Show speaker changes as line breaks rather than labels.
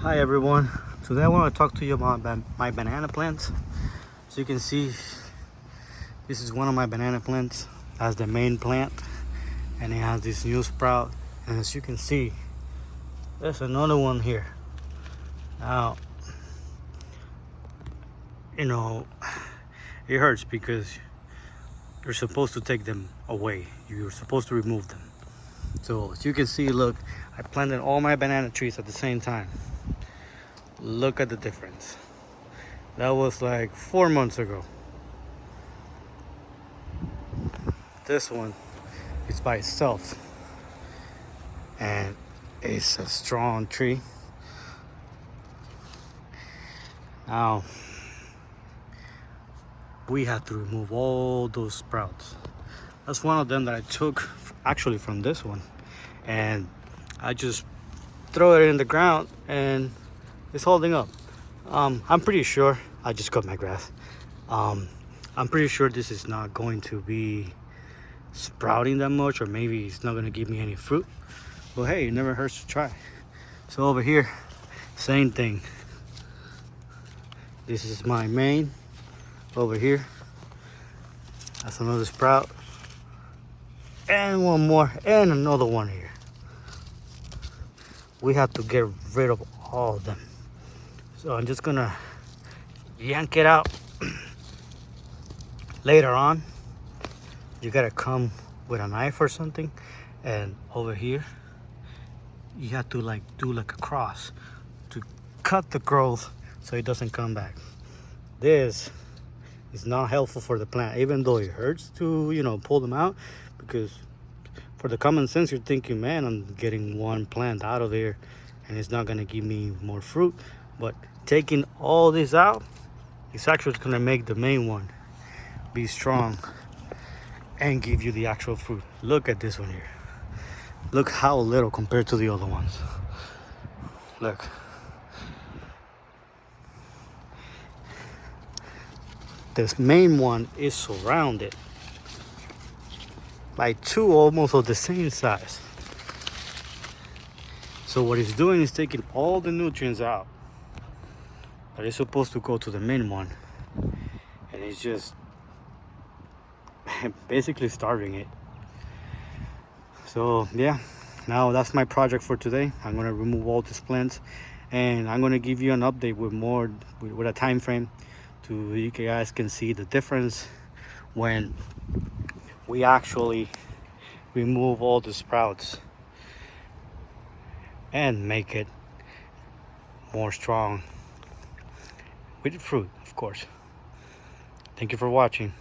Hi everyone, today I want to talk to you about my banana plants. As you can see, this is one of my banana plants. That's the main plant, and it has this new sprout. And as you can see, there's another one here. Now, you know, it hurts because you're supposed to take them away. You're supposed to remove them. So as you can see, look, I planted all my banana trees at the same time. Look at the difference. That was like 4 months ago. This one is by itself, and it's a strong tree. Now we have to remove all those sprouts. That's one of them that I took actually from this one, and I just throw it in the ground and it's holding up. I'm pretty sure I just cut my grass. I'm pretty sure this is not going to be sprouting that much, or maybe it's not going to give me any fruit. But hey, it never hurts to try. So over here, same thing. This is my main. Over here, that's another sprout, and one more, and another one here. We have to get rid of all of them. So I'm just gonna yank it out. Later on, you gotta come with a knife or something, and over here you have to do like a cross to cut the growth so it doesn't come back. This is not helpful for the plant, even though it hurts to pull them out, because for the common sense you're thinking, man, I'm getting one plant out of there and it's not gonna give me more fruit. But taking all this out, it's actually gonna make the main one be strong and give you the actual fruit. Look at this one here. Look how little compared to the other ones. Look. This main one is surrounded by two almost of the same size. So what it's doing is taking all the nutrients out that is supposed to go to the main one, and it's just basically starving it. So yeah, now that's my project for today. I'm gonna remove all these plants, and I'm gonna give you an update with a time frame, to you guys can see the difference when we actually remove all the sprouts and make it more strong with fruit, of course. Thank you for watching.